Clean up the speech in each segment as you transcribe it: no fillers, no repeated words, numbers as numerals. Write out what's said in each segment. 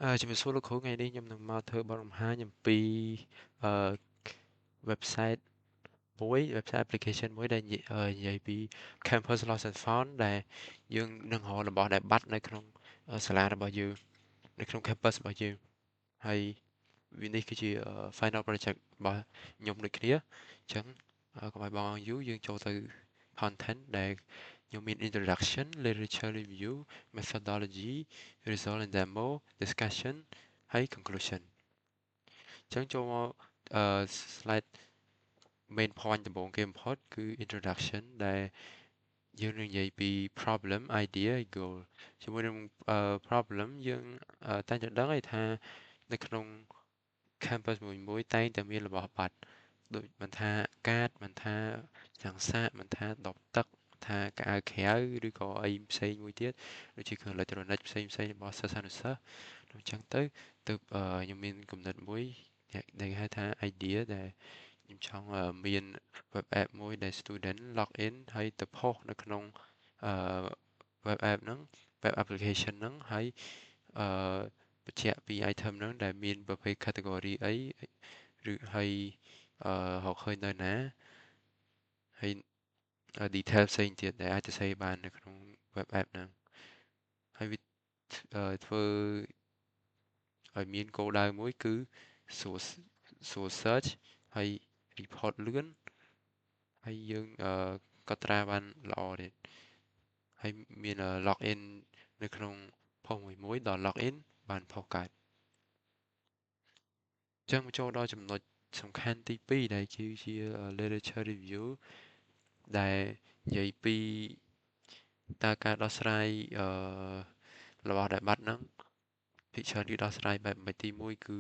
ជំរាបសួរលោកគ្រូថ្ងៃនេះខ្ញុំនឹងមកធ្វើបទបង្ហាញអំពីអឺ website website application មួយដែលនិយាយពី Campus Lost and Found ដែលយើងនឹងរករបស់ដែលបាត់នៅក្នុងសាលារបស់យើងនៅក្នុង campus របស់យើងហើយវានេះគឺជា final project របស់ខ្ញុំដូចគ្នាអញ្ចឹងកុំឲ្យបងយូរយើងចូលទៅ content ដែលខ្ញុំមាន introduction literature review methodology result and demo discussion ហើយ conclusion អញ្ចឹងចូលមកslide main point ដំបូងគេបំផុតគឺ introduction ដែលយើងនឹងនិយាយពី problem idea goal ជាមួយនឹងproblem យើងតែងតែដឹងហើយថានៅក្នុង campus មួយតែងតែមានរបស់បាត់ដូចមិនថាកាតមិនថាយ៉ាងសាកមិនថាដបទឹកថាកៅអៅក្រៅឬក៏អីផ្សេងមួយទៀតដូចជាគ្រឿងអេឡិចត្រូនិកផ្សេងរបស់សិស្សានុសិស្សអញ្ចឹងទៅខ្ញុំមានគំនិតមួយដែលគេហៅថា idea ដែលខ្ញុំចង់មាន web app មួយដែល student log in ហើយទៅ post នៅក្នុងអឺ web app ហ្នឹង web application ហ្នឹងហើយអឺបញ្ជាក់ពី item ហ្នឹងដែលមានប្រភេទ category អីឬហើយរកឃើញនៅណាហើយ detail ផ្សេងទៀតដែលអាចទៅសេបាននៅក្នុង web app ហ្នឹងហើយវាធ្វើឲ្យមានគោលដៅមួយគឺសួរ search ហើយ report លឿនហើយយើងកត់ត្រាបានល្អទៀតហើយមាន log in នៅក្នុង post មួយដល់ log in បាន post កើតអញ្ចឹងចូលដល់ចំណុចសំខាន់ទី2ដែលគឺជា literature review ដែលនិយាយពីតើការដោះស្រាយរបស់ដែលបាត់ហ្នឹងភាគច្រើនគេដោះស្រាយបែបម៉េចទី1គឺ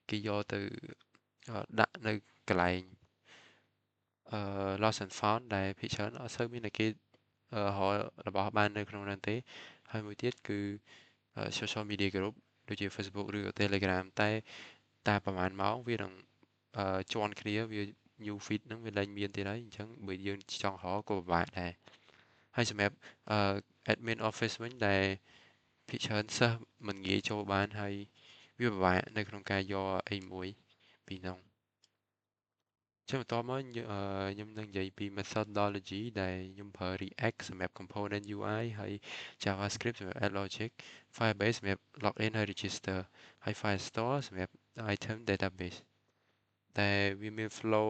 គេយកទៅដាក់នៅកន្លែងlost and found ដែលភាគច្រើនអត់សូវមានតែគេរករបស់បាននៅក្នុងហ្នឹងទេហើយមួយទៀតគឺ social media group ដូចជា Facebook ឬ Telegram តែប្រហែលម៉ោងវានឹងជាន់គ្នាវា new feed ហ្នឹងវាលែងមានទៀតហើយអញ្ចឹងបើយើងចង់រកក៏ពិបាកដែរហើយសម្រាប់admin office វិញដែលភាគច្រើនសិស្សមិនងាយចូលបានហើយវាពិបាកនៅក្នុងការយកអីមួយពីនោះចឹងបន្ទាប់មកខ្ញុំនឹងនិយាយពី methodology ដែលខ្ញុំប្រើ React សម្រាប់ component UI ហើយ JavaScript សម្រាប់ add logic Firebase សម្រាប់ login ហើយ register ហើយ Firestore សម្រាប់ item database តែវាមាន flow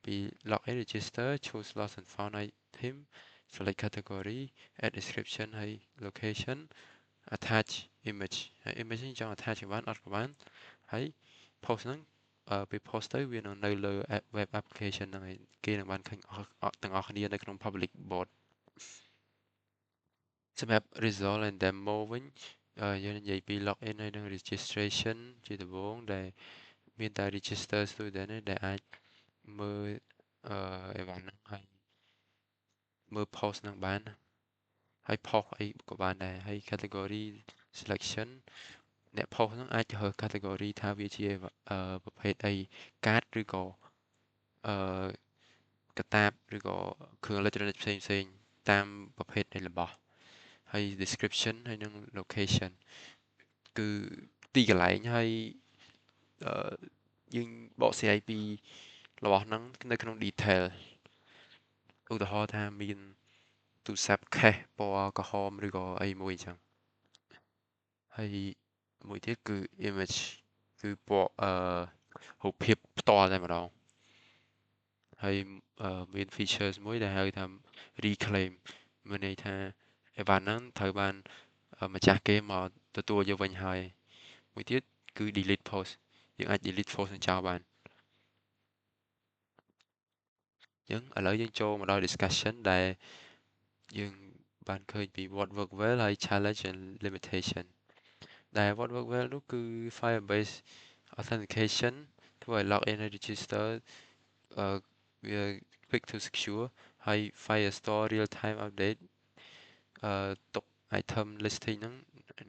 ពី login register choose lost and found item select category add description ហើយ location attach image ហើយ image នេះចង់ attach ក៏បានអត់ក៏បានហើយ post ហ្នឹងពេល post ទៅវានឹងនៅលើ web application ហ្នឹងហើយគេនឹងបានឃើញទាំងអស់គ្នានៅក្នុង public board សម្រាប់ result and demo វិញយើងនិយាយពី login ហើយនិង registration ជាដំបូងដែលមានតែ register student ទេដែលអាចមើលអីវ៉ាន់ហ្នឹងហើយមើល post ហ្នឹងបានហើយ post អីក៏បានដែរហើយ category selection អ្នក post ហ្នឹងអាចរើស category ថាវាជាប្រភេទអីកាតឬក៏អឺកាតាបឬក៏គ្រឿងអេឡិចត្រូនិកផ្សេងតាមប្រភេទនៃរបស់ហើយ description ហើយនិង location គឺទីកន្លែងហើយអឺយើងបកស្រាយពីរបស់ហ្នឹងនៅក្នុង detail ឧទាហរណ៍ថាមានទូរស័ព្ទ case ពណ៌ក្រហមឬក៏អីមួយអញ្ចឹងហើយមួយទៀតគឺ image គឺពណ៌រូបភាពផ្ទាល់តែម្ដងហើយមាន features មួយដែលហៅថា reclaim មានន័យថាអីវ៉ាន់ហ្នឹងត្រូវបានម្ចាស់គេមកទទួលយកវិញហើយមួយទៀតគឺ delete post យើងអាច delete post នឹងចោលបានអញ្ចឹងឥឡូវយើងចូលមកដល់ discussion ដែលយើងបានឃើញពី what work well ហើយ challenge and limitation ដែល what work well នោះគឺ Firebase authentication ធ្វើឲ្យ login ហើយ register វា quick to secure ហើយ Firestore real time update ទុក item listing ហ្នឹង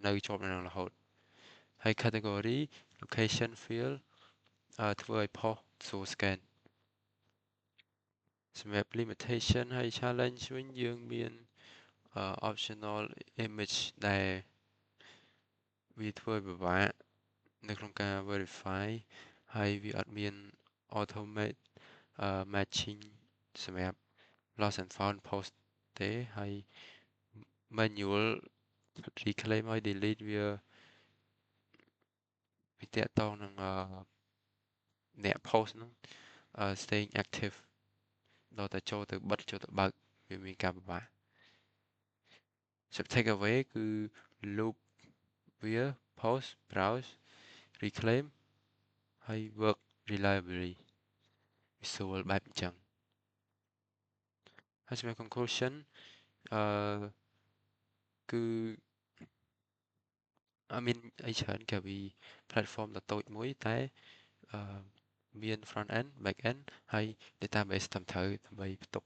នៅជាប់នៅនឹងរហូតហើយ category location field ធ្វើឲ្យ post ស្រួល scan សម្រាប់ limitation ហើយ challenge វិញយើងមានoptional image ដែល វាធ្វើឲ្យពិបាកនៅក្នុងការ verify ហើយវាអត់មាន automate matching សម្រាប់ lost and found post ទេហើយ manual reclaim ហើយ delete វាតាក់ទងនឹងអ្នក post ហ្នឹងstaying active ដល់តែចូលទៅបិទចូលទៅបើកវាមានការពិបាក so take away គឺ loop វា post browse reclaim ហើយ work reliably វាស្រួលបែបអញ្ចឹងហើយសម្រាប់ conclusion អឺគឺអត់មានអីច្រើនកាវី platform ដ៏តូចមួយតែអឺមាន front end back end ហើយ database ត្រឹមត្រូវដើម្បីផ្ទុក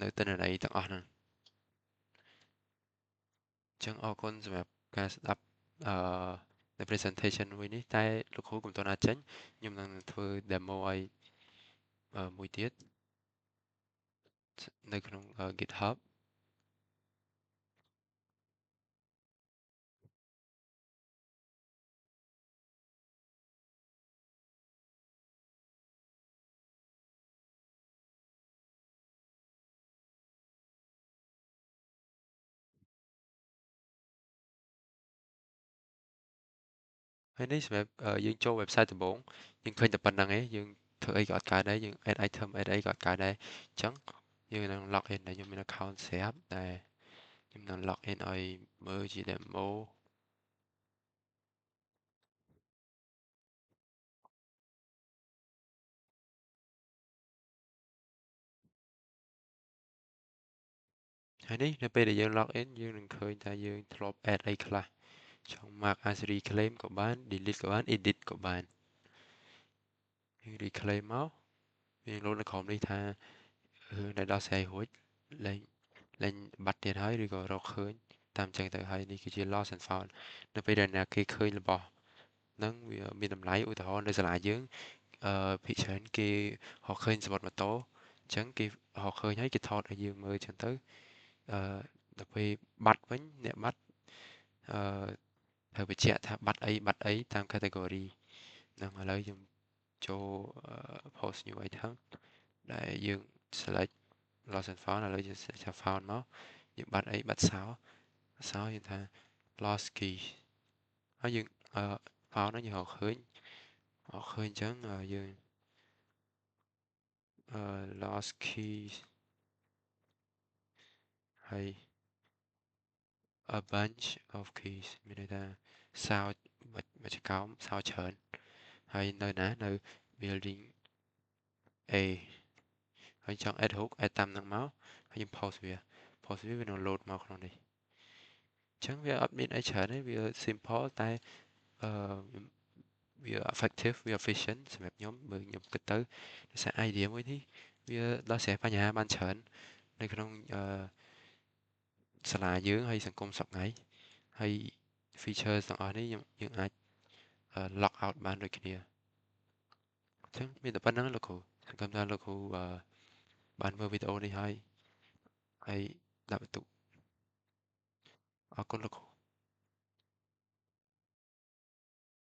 នៅទិន្នន័យទាំងអស់ហ្នឹងអញ្ចឹងអរគុណសម្រាប់ការស្ដាប់អឺនៅ presentation មួយនេះតែលោកគ្រូកុំទាន់អាចចេញខ្ញុំនឹងធ្វើ demo ឲ្យមួយទៀតនៅក្នុង GitHub ហើយនេះសម្រាប់យើងចូល website ដំបូងយើងឃើញតែប៉ុណ្្នឹងឯងយើងធ្វើអីក៏អត់កើតដែរយើង add item add អីក៏អត់កើតដែរអញ្ចឹងយើងនឹង log in ដែរខ្ញុំមាន account ស្រាប់តែខ្ញុំនឹង log in ឲ្យមើលជា demo ហើយនេះនៅពេលដែលយើង log in យើងនឹងឃើញថាយើងធ្លាប់ add អីខ្លះចង់ mark as reclaim ក៏បាន delete ក៏បាន edit ក៏បានយើង reclaim មកយើងលោតនៅក្រោមនេះថាដែលដោះស្រាយរួចលែងបាត់ទៀតហើយឬក៏រកឃើញតាមចឹងទៅហើយនេះគឺជា lost and found នៅពេលដែលអ្នកគេឃើញរបស់ហ្នឹងវាមានតម្លៃឧទាហរណ៍នៅសាលាយើងភាគច្រើនគេរកឃើញសំបុត្រម៉ូតូអញ្ចឹងគេរកឃើញហើយគេថតឲ្យយើងមើលអញ្ចឹងទៅដល់ពេលបាត់វិញអ្នកបាត់អឺត្រូវបញ្ជាក់ថាបាត់អីតាម category ហ្នឹងឥឡូវខ្ញុំចូល post new item ដែលយើង select lost and found ឥឡូវយើង select ថា found មកយើងបាត់អីបាត់សោយើងថា lost key ហើយយើងfound ហ្នឹងយើងរកឃើញអញ្ចឹងយើងlost keys ហើយ a bunch of keys មានន័យថាសោមួយចង្កោមសោច្រើនហើយនៅណានៅ building A ហើយចង់ add hook add តាមហ្នឹងមកហើយខ្ញុំ post វានឹង load មកក្នុងនេះអញ្ចឹងវាអត់មានអីច្រើនទេវា simple តែអឺវា effective វា efficient សម្រាប់ខ្ញុំបើខ្ញុំគិតទៅដោយសារ idea មួយនេះវាដោះស្រាយបញ្ហាបានច្រើននៅក្នុងសាលាយើងហើយសង្គមសប្តាហ៍ហើយ feature ទាំងអស់នេះយើងអាច log out បានដូចគ្នាអញ្ចឹងមានតែប៉ុណ្្នឹងលោកគ្រូសង្ឃឹមថាលោកគ្រូបានមើលវីដេអូនេះហើយដាក់បន្ទុកអរគុណលោកគ្រូ